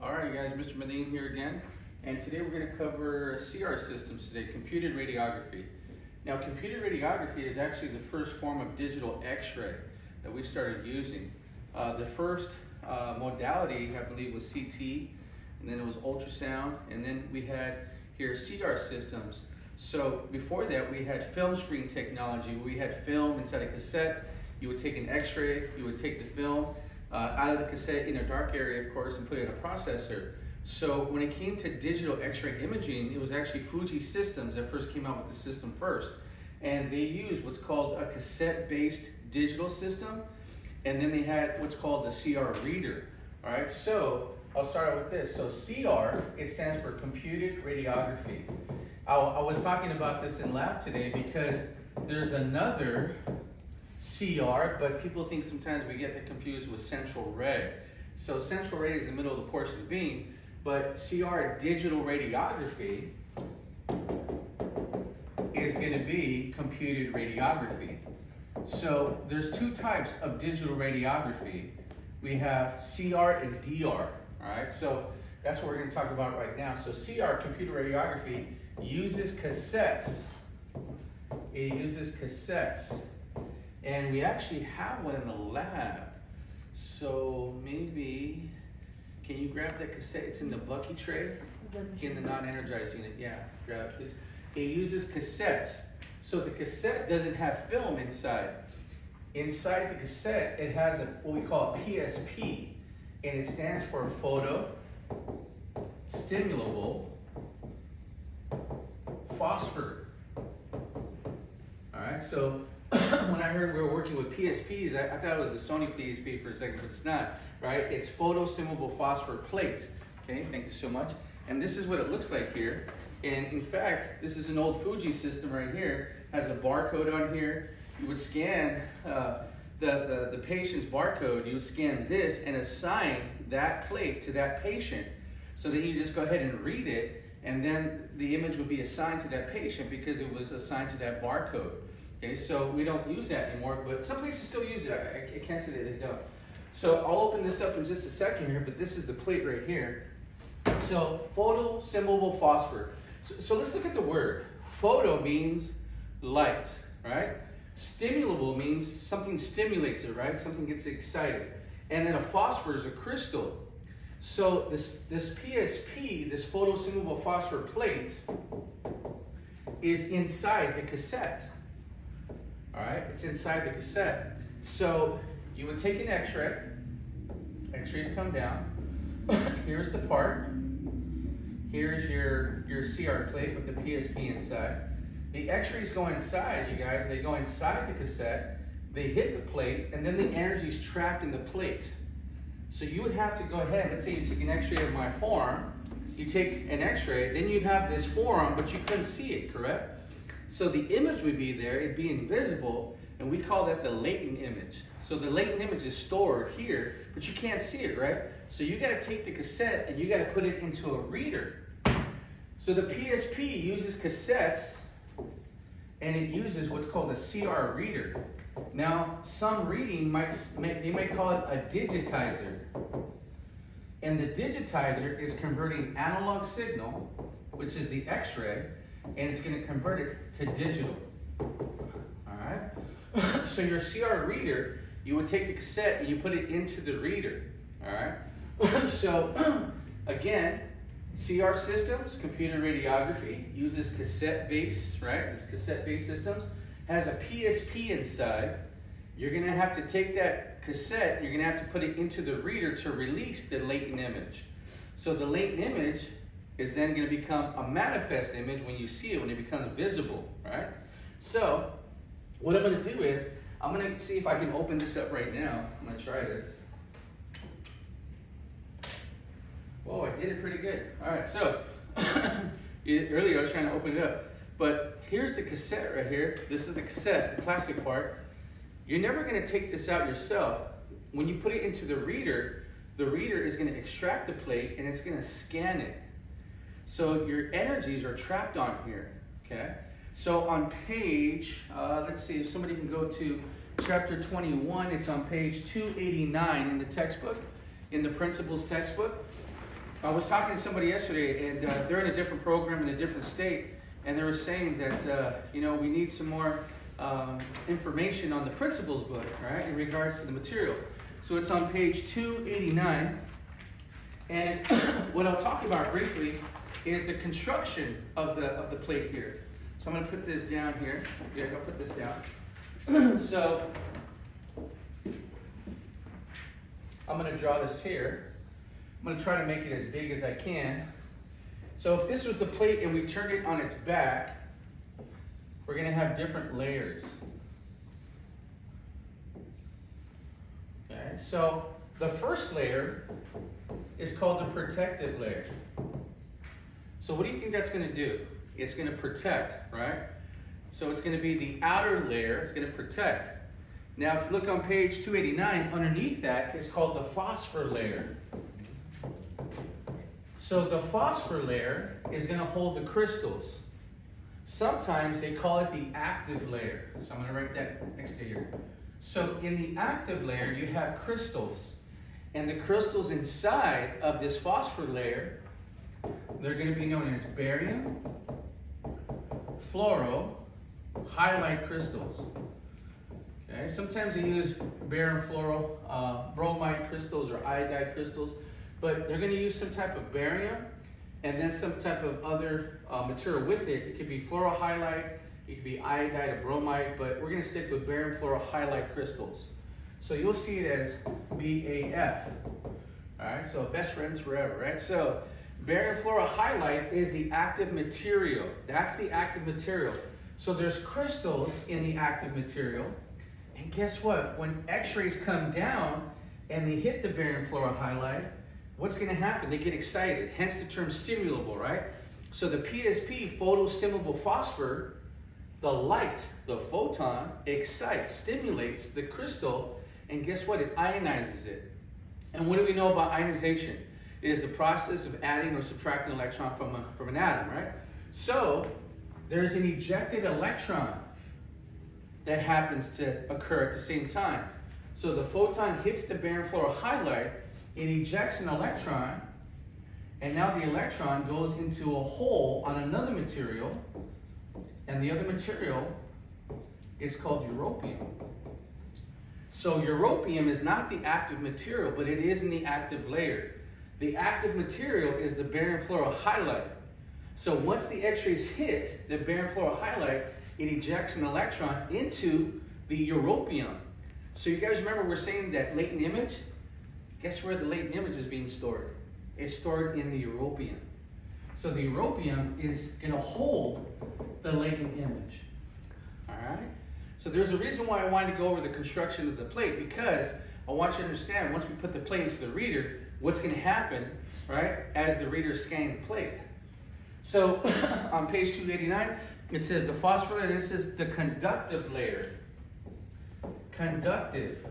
All right, guys, Mr. Medellin here again, and today we're going to cover CR systems today, computed radiography. Now, computed radiography is actually the first form of digital X-ray that we started using. The first modality, I believe, was CT, and then it was ultrasound, and then we had here CR systems. So before that, we had film screen technology, where we had film inside a cassette. You would take an X-ray, you would take the film out of the cassette in a dark area, of course, and put it in a processor. So when it came to digital X-ray imaging, it was actually Fuji Systems that first came out with the system first. And they used what's called a cassette-based digital system, and then they had what's called the CR reader. All right, so I'll start out with this. So CR, it stands for computed radiography. I was talking about this in lab today because there's another CR, but people think sometimes we get that confused with central ray. So central ray is the middle of the portion of the beam, but CR, digital radiography, is going to be computed radiography. So there's two types of digital radiography. We have CR and DR, all right? So that's what we're going to talk about right now. So CR, computer radiography, uses cassettes. It uses cassettes. And we actually have one in the lab. So maybe, can you grab that cassette? It's in the Bucky tray, in the non-energized unit. Yeah, grab it, please. It uses cassettes. So the cassette doesn't have film inside. Inside the cassette, it has what we call a PSP, and it stands for photo stimulable phosphor. All right, so when I heard we were working with PSPs, I thought it was the Sony PSP for a second, but it's not, right? It's photo-stimulable phosphor plate. Okay, thank you so much. And this is what it looks like here. And in fact, this is an old Fuji system right here. Has a barcode on here. You would scan the patient's barcode. You would scan this and assign that plate to that patient. So then you just go ahead and read it, and then the image would be assigned to that patient because it was assigned to that barcode. Okay, so we don't use that anymore, but some places still use it. I can't say that they don't. So I'll open this up in just a second here, but this is the plate right here. So photo-stimulable phosphor. So let's look at the word. Photo means light, right? Stimulable means something stimulates it, right? Something gets excited. And then a phosphor is a crystal. So this PSP, this photo-stimulable phosphor plate, is inside the cassette. All right, it's inside the cassette. So you would take an X-ray. X-rays come down. Here's the part. Here's your CR plate with the PSP inside. The X-rays go inside, you guys. They go inside the cassette. They hit the plate, and then the energy is trapped in the plate. So you would have to go ahead. Let's say you took an X-ray of my forearm. You take an X-ray, then you'd have this forearm, but you couldn't see it, correct? So the image would be there, it'd be invisible, and we call that the latent image. So the latent image is stored here, but you can't see it, right? So you gotta take the cassette and you gotta put it into a reader. So the PSP uses cassettes, and it uses what's called a CR reader. Now, some reading they might call it a digitizer. And the digitizer is converting analog signal, which is the X-ray, and it's going to convert it to digital. All right? So your CR reader, you would take the cassette and you put it into the reader. All right? So again, CR systems, computer radiography, uses cassette-based, right? This cassette-based systems has a PSP inside. You're going to have to take that cassette and you're going to have to put it into the reader to release the latent image. So the latent image is then going to become a manifest image when you see it, when it becomes visible, right? So what I'm going to do is, I'm going to see if I can open this up right now. I'm going to try this. Whoa, I did it pretty good. All right, so earlier I was trying to open it up, but here's the cassette right here. This is the cassette, the plastic part. You're never going to take this out yourself. When you put it into the reader is going to extract the plate and it's going to scan it. So your energies are trapped on here, okay? So on page, let's see if somebody can go to chapter 21. It's on page 289 in the textbook, in the principles textbook. I was talking to somebody yesterday, and they're in a different program in a different state, and they were saying that you know, we need some more information on the principles book, right, in regards to the material. So it's on page 289, and what I'll talk about briefly is the construction of the plate here. So I'm going to put this down here. Yeah, I'll put this down. So I'm going to draw this here. I'm going to try to make it as big as I can. So if this was the plate and we turned it on its back, we're going to have different layers. Okay, so the first layer is called the protective layer. So what do you think that's going to do? It's going to protect, right? So it's going to be the outer layer. It's going to protect. Now, if you look on page 289, underneath that is called the phosphor layer. So the phosphor layer is going to hold the crystals. Sometimes they call it the active layer. So I'm going to write that next to here. So in the active layer, you have crystals. And the crystals inside of this phosphor layer, they're going to be known as barium, fluoro, highlight crystals. Okay, sometimes they use barium, fluoro, bromide crystals or iodide crystals, but they're going to use some type of barium and then some type of other material with it. It could be fluorohydride, it could be iodide or bromide, but we're going to stick with barium fluorohydride crystals. So you'll see it as BAF. All right, so best friends forever, right? So barium fluorohydride is the active material. That's the active material. So there's crystals in the active material. And guess what? When x-rays come down and they hit the barium fluorohydride, what's going to happen? They get excited, hence the term stimulable, right? So the PSP, photostimulable phosphor, the light, the photon, excites, stimulates the crystal, and guess what? It ionizes it. And what do we know about ionization? It is the process of adding or subtracting an electron from an atom, right? So there's an ejected electron that happens to occur at the same time. So the photon hits the barium fluorohydride, it ejects an electron, and now the electron goes into a hole on another material, and the other material is called europium. So europium is not the active material, but it is in the active layer. The active material is the barium fluorohydride. So once the x-rays hit the barium fluorohydride, it ejects an electron into the europium. So you guys remember we're saying that latent image? Guess where the latent image is being stored? It's stored in the europium. So the europium is going to hold the latent image. All right? So there's a reason why I wanted to go over the construction of the plate, because I want you to understand once we put the plate into the reader, what's going to happen, right, as the reader is scanning the plate. So on page 289, it says the phosphor layer, this is the conductive layer. Conductive.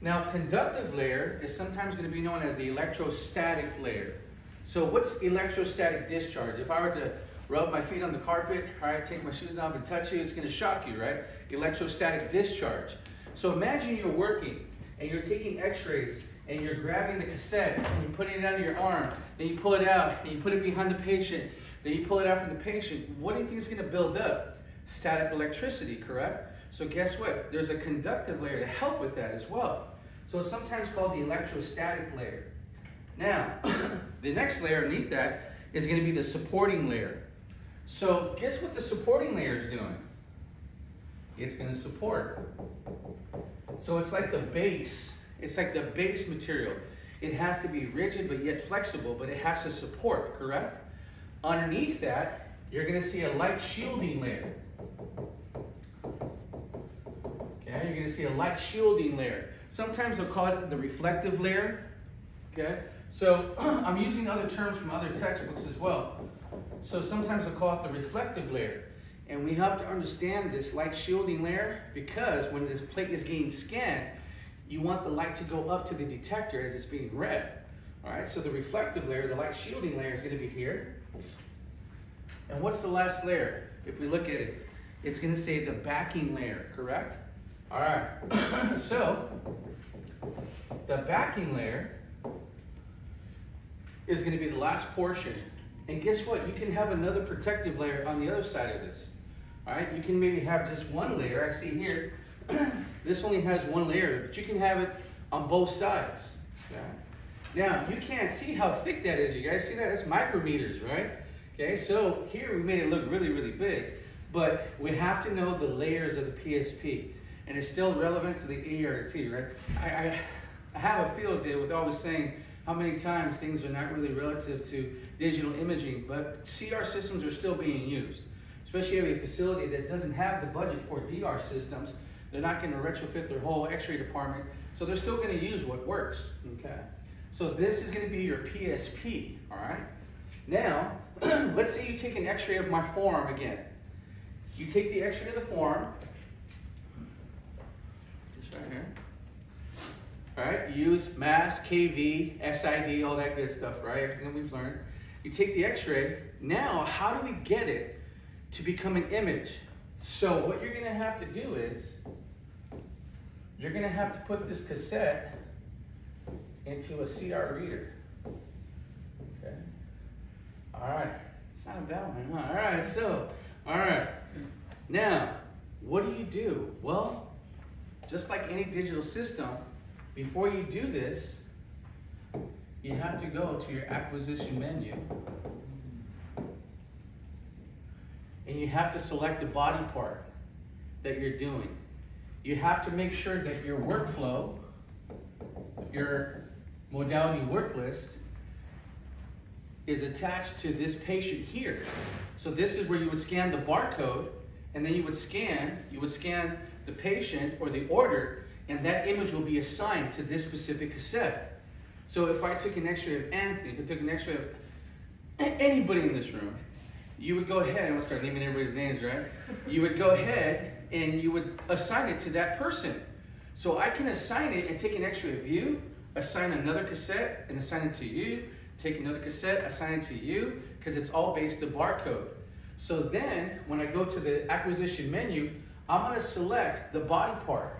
Now, conductive layer is sometimes going to be known as the electrostatic layer. So what's electrostatic discharge? If I were to rub my feet on the carpet, right, take my shoes off and touch you, it's going to shock you, right? Electrostatic discharge. So imagine you're working and you're taking x-rays and you're grabbing the cassette and you're putting it under your arm, then you pull it out and you put it behind the patient, then you pull it out from the patient. What do you think is going to build up? Static electricity, correct? So guess what? There's a conductive layer to help with that as well. So it's sometimes called the electrostatic layer. Now, the next layer underneath that is going to be the supporting layer. So guess what the supporting layer is doing? It's going to support. So it's like the base. It's like the base material. It has to be rigid but yet flexible, but it has to support, correct? Underneath that, you're going to see a light shielding layer. Okay, you're going to see a light shielding layer. Sometimes they'll call it the reflective layer. Okay, so I'm using other terms from other textbooks as well. So sometimes they'll call it the reflective layer. And we have to understand this light shielding layer because when this plate is getting scanned, you want the light to go up to the detector as it's being read. All right, so the reflective layer, the light shielding layer is going to be here. And what's the last layer? If we look at it, it's going to say the backing layer, correct? All right, so the backing layer is going to be the last portion. And guess what? You can have another protective layer on the other side of this. All right, you can maybe have just one layer. I see here, this only has one layer, but you can have it on both sides. Okay? Now, you can't see how thick that is. You guys see that? That's micrometers, right? Okay, so here we made it look really, really big, but we have to know the layers of the PSP, and it's still relevant to the ERT, right? I have a field day with always saying how many times things are not really relative to digital imaging, but CR systems are still being used. Especially if you have a facility that doesn't have the budget for DR systems, they're not going to retrofit their whole X-ray department, so they're still going to use what works, okay? So this is going to be your PSP, all right? Now, let's say you take an X-ray of my forearm again. You take the X-ray of the forearm, just right here. All right, use mass, KV, SID, all that good stuff, right? Everything we've learned. You take the X-ray. Now, how do we get it to become an image? So what you're gonna have to do is, you're gonna have to put this cassette into a CR reader. Okay. All right, it's not a bad one, huh? All right, so, all right. Now, what do? Well, just like any digital system, before you do this, you have to go to your acquisition menu. And you have to select the body part that you're doing. You have to make sure that your workflow, your modality work list, is attached to this patient here. So this is where you would scan the barcode, and then you would scan the patient or the order, and that image will be assigned to this specific cassette. So if I took an X-ray of Anthony, if I took an X-ray of anybody in this room, you would go ahead, I'm gonna start naming everybody's names, right? You would go ahead and you would assign it to that person. So I can assign it and take an X-ray of you, assign another cassette and assign it to you, take another cassette, assign it to you, because it's all based on barcode. So then, when I go to the acquisition menu, I'm gonna select the body part.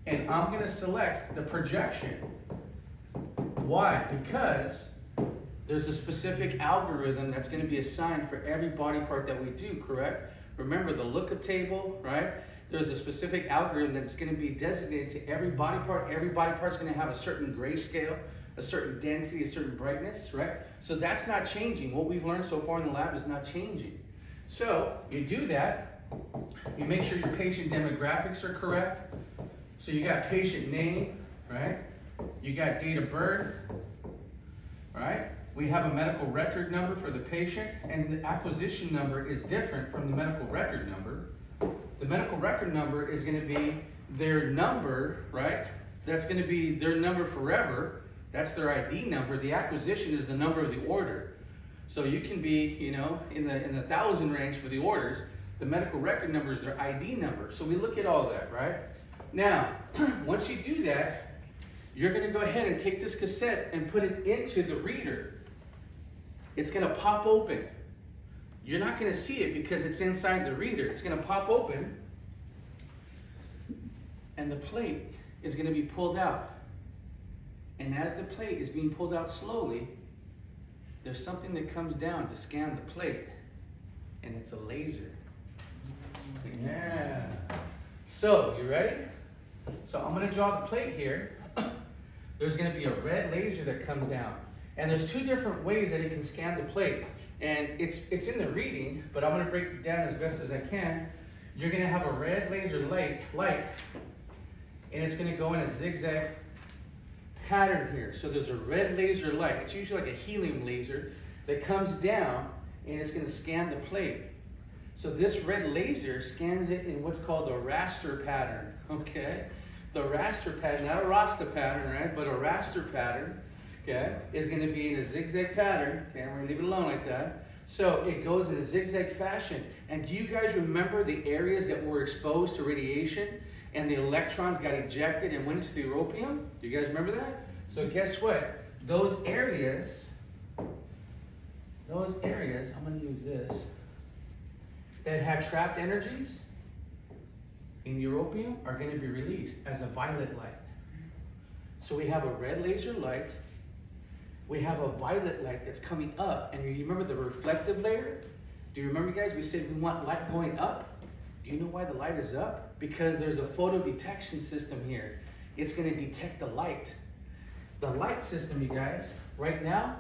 And I'm gonna select the projection. Why? Because there's a specific algorithm that's going to be assigned for every body part that we do, correct? Remember the lookup table, right? There's a specific algorithm that's going to be designated to every body part. Every body part's going to have a certain grayscale, a certain density, a certain brightness, right? So that's not changing. What we've learned so far in the lab is not changing. So you do that. You make sure your patient demographics are correct. So you got patient name, right? You got date of birth, right? We have a medical record number for the patient, and the acquisition number is different from the medical record number. The medical record number is going to be their number, right? That's going to be their number forever. That's their ID number. The acquisition is the number of the order. So you can be, you know, in the 1,000 range for the orders. The medical record number is their ID number. So we look at all that, right? Now, once you do that, you're going to go ahead and take this cassette and put it into the reader. It's going to pop open. You're not going to see it because it's inside the reader. It's going to pop open, and the plate is going to be pulled out. And as the plate is being pulled out slowly, there's something that comes down to scan the plate, and it's a laser. Yeah. So, you ready? So I'm going to draw the plate here. There's going to be a red laser that comes down. And there's two different ways that it can scan the plate. And it's in the reading, but I'm going to break it down as best as I can. You're going to have a red laser light, and it's going to go in a zigzag pattern here. So there's a red laser light. It's usually like a helium laser that comes down, and it's going to scan the plate. So this red laser scans it in what's called a raster pattern, okay? The raster pattern, not a rasta pattern, right? But a raster pattern, okay, is going to be in a zigzag pattern. Okay, we're going to leave it alone like that. So it goes in a zigzag fashion. And do you guys remember the areas that were exposed to radiation and the electrons got ejected and went into the europium? Do you guys remember that? So guess what? Those areas, I'm going to use this, that had trapped energies in europium are going to be released as a violet light. So we have a red laser light we have a violet light that's coming up. And you remember the reflective layer? Do you remember, guys? We said we want light going up. Do you know why the light is up? Because there's a photo detection system here. It's going to detect the light. The light system, you guys, right now,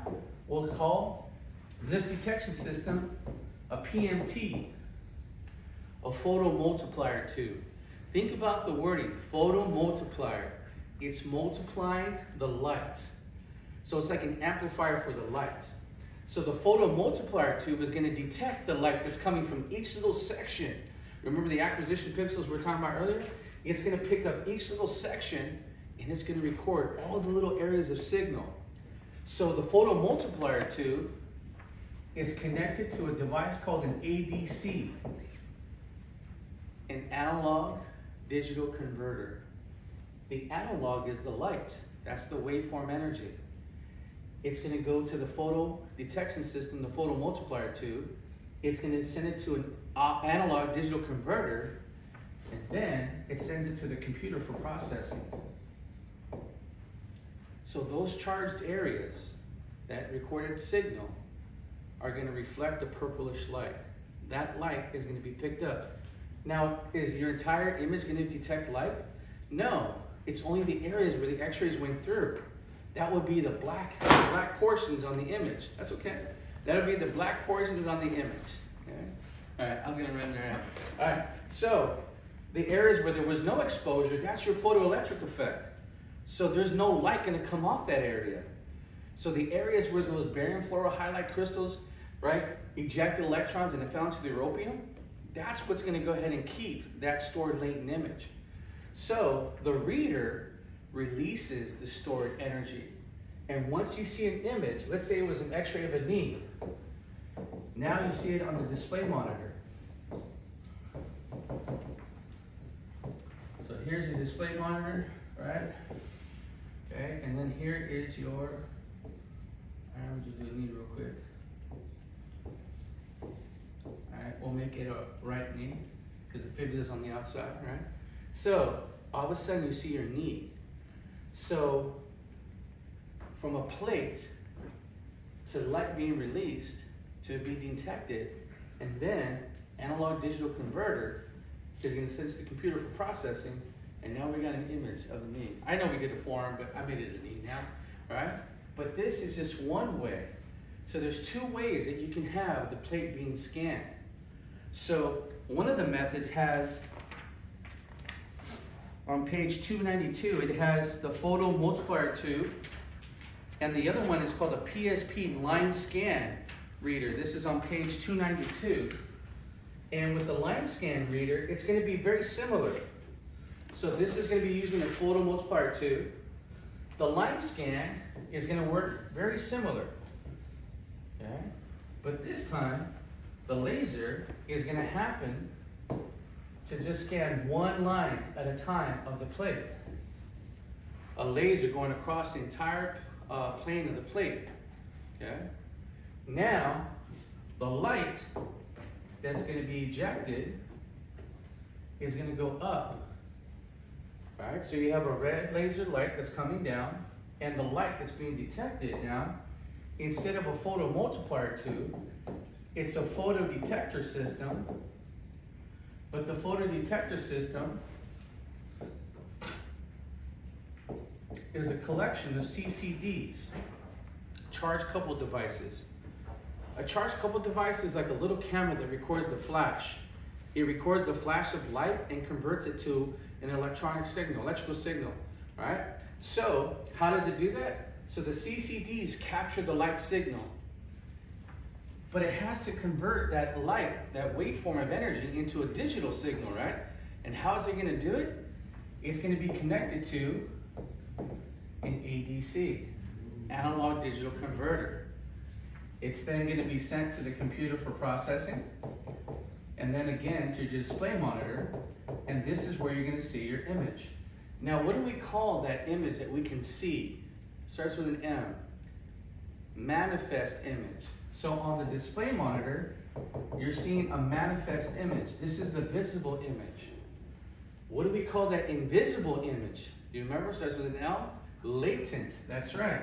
we'll call this detection system a PMT, a photo multiplier tube. Think about the wording, photo multiplier. It's multiplying the light. So it's like an amplifier for the light. So the photo multiplier tube is going to detect the light that's coming from each little section. Remember the acquisition pixels we were talking about earlier? It's going to pick up each little section and it's going to record all the little areas of signal. So the photo multiplier tube is connected to a device called an ADC, an analog digital converter. The analog is the light. That's the waveform energy. It's going to go to the photo detection system, the photo multiplier tube. It's going to send it to an analog digital converter, and then it sends it to the computer for processing. So those charged areas, that recorded signal, are going to reflect a purplish light. That light is going to be picked up. Now, is your entire image going to detect light? No, it's only the areas where the x-rays went through. That would be the black portions on the image. That's okay. That would be the black portions on the image. Okay? All right, I was going to run there out. All right, so the areas where there was no exposure, that's your photoelectric effect. So there's no light going to come off that area. So the areas where those barium fluorohalide crystals, right, ejected electrons and it fell into the europium, that's what's going to go ahead and keep that stored latent image. So the reader releases the stored energy. And once you see an image, let's say it was an x-ray of a knee, now you see it on the display monitor. So here's your display monitor, right? Okay, and then here is your, I'm just doing knee real quick. All right, we'll make it a right knee because the fibula is on the outside, right? So all of a sudden you see your knee. So from a plate to light being released to be detected, and then analog digital converter is going to send to the computer for processing, and now we got an image of a knee. I know we did a forearm, but I made it a knee now, right? But this is just one way. So there's two ways that you can have the plate being scanned. So one of the methods has, on page 292, it has the photo multiplier tube, and the other one is called a PSP line scan reader. This is on page 292. And with the line scan reader, it's going to be very similar. So this is going to be using a photo multiplier tube. The line scan is going to work very similar. Okay? But this time, the laser is going to happen to just scan one line at a time of the plate. A laser going across the entire plane of the plate. Okay? Now, the light that's going to be ejected is going to go up. Right? So you have a red laser light that's coming down, and the light that's being detected now, instead of a photo multiplier tube, it's a photo detector system. But the photo detector system is a collection of CCDs, charge coupled devices. A charge coupled device is like a little camera that records the flash. It records the flash of light and converts it to an electrical signal, right? So how does it do that? So the CCDs capture the light signal, but it has to convert that light, that waveform of energy, into a digital signal, right? And how is it going to do it? It's going to be connected to an ADC, analog digital converter. It's then going to be sent to the computer for processing, and then again to your display monitor, and this is where you're going to see your image. Now, what do we call that image that we can see? Starts with an M. Manifest image. So on the display monitor, you're seeing a manifest image. This is the visible image. What do we call that invisible image? Do you remember? It starts with an L. Latent. That's right.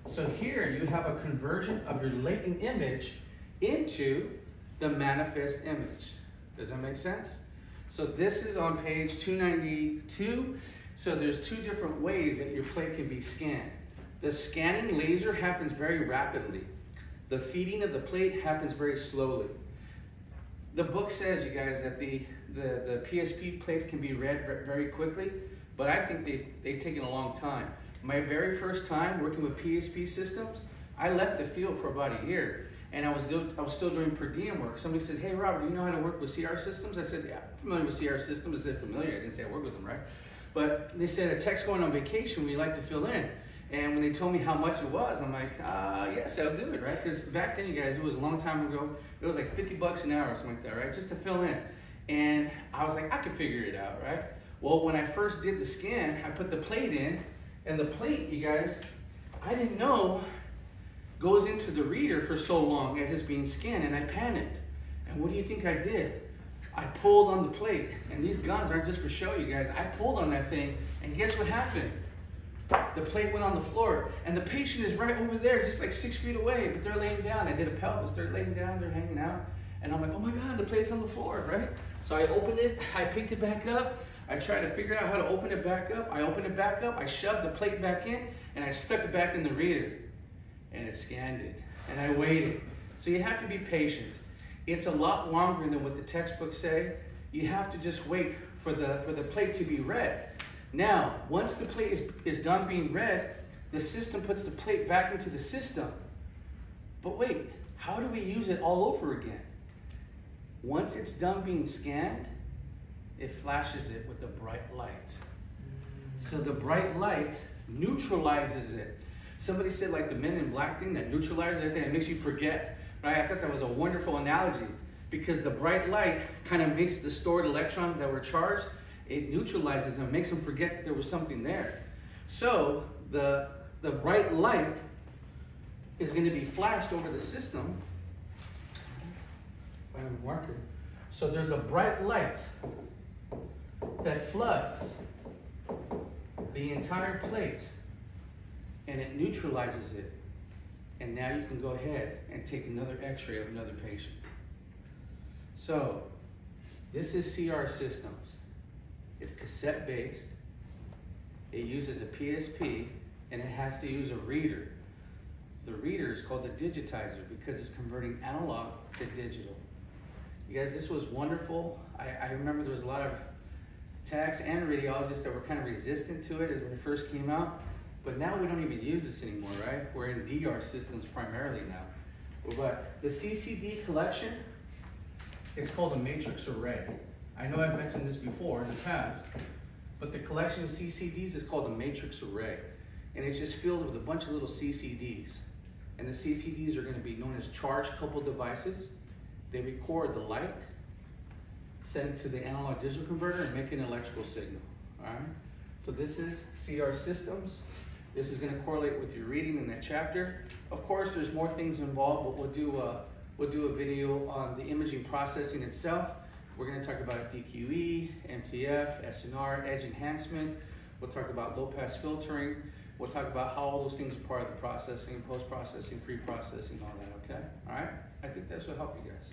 So here you have a conversion of your latent image into the manifest image. Does that make sense? So this is on page 292. So there's two different ways that your plate can be scanned. The scanning laser happens very rapidly. The feeding of the plate happens very slowly. The book says, you guys, that the PSP plates can be read very quickly, but I think they've taken a long time. My very first time working with PSP systems, I left the field for about a year, and I was still doing per diem work. Somebody said, "Hey, Robert, do you know how to work with CR systems?" I said, "Yeah, I'm familiar with CR systems." I said, "Familiar." I didn't say I work with them, right? But they said, "A tech's going on vacation, would you like to fill in?" And when they told me how much it was, I'm like, yes, I'll do it, right? Because back then, you guys, it was a long time ago. It was like 50 bucks an hour or something like that, right? Just to fill in. And I was like, I could figure it out, right? Well, when I first did the scan, I put the plate in, and the plate, you guys, I didn't know goes into the reader for so long as it's being scanned, and I panicked. And what do you think I did? I pulled on the plate, and these guns aren't just for show, you guys. I pulled on that thing, and guess what happened? The plate went on the floor, and the patient is right over there, just like 6 feet away, but they're laying down. I did a pelvis, they're laying down, they're hanging out, and I'm like, oh my God, the plate's on the floor, right? So I opened it, I picked it back up, I tried to figure out how to open it back up, I opened it back up, I shoved the plate back in, and I stuck it back in the reader, and it scanned it, and I waited. So you have to be patient. It's a lot longer than what the textbooks say. You have to just wait for the plate to be read. Now, once the plate is done being read, the system puts the plate back into the system. But wait, how do we use it all over again? Once it's done being scanned, it flashes it with a bright light. So the bright light neutralizes it. Somebody said like the Men in Black thing, that neutralizes everything, it makes you forget. Right? I thought that was a wonderful analogy because the bright light kind of makes the stored electrons that were charged, it neutralizes them, makes them forget that there was something there. So the bright light is going to be flashed over the system by a marker. So there's a bright light that floods the entire plate and it neutralizes it. And now you can go ahead and take another x-ray of another patient. So this is CR Systems. It's cassette based. It uses a PSP and it has to use a reader. The reader is called the digitizer because it's converting analog to digital. You guys, this was wonderful. I remember there was a lot of techs and radiologists that were kind of resistant to it when it first came out. But now we don't even use this anymore, right? We're in DR systems primarily now. But the CCD collection is called a matrix array. I know I've mentioned this before in the past, but the collection of CCDs is called a matrix array. And it's just filled with a bunch of little CCDs. And the CCDs are going to be known as charge coupled devices. They record the light, send it to the analog digital converter, and make an electrical signal. All right? So this is CR Systems. This is going to correlate with your reading in that chapter. Of course, there's more things involved, but we'll do a video on the imaging processing itself. We're going to talk about DQE, MTF, SNR, edge enhancement. We'll talk about low-pass filtering. We'll talk about how all those things are part of the processing, post-processing, pre-processing, all that, okay? All right? I think this will help you guys.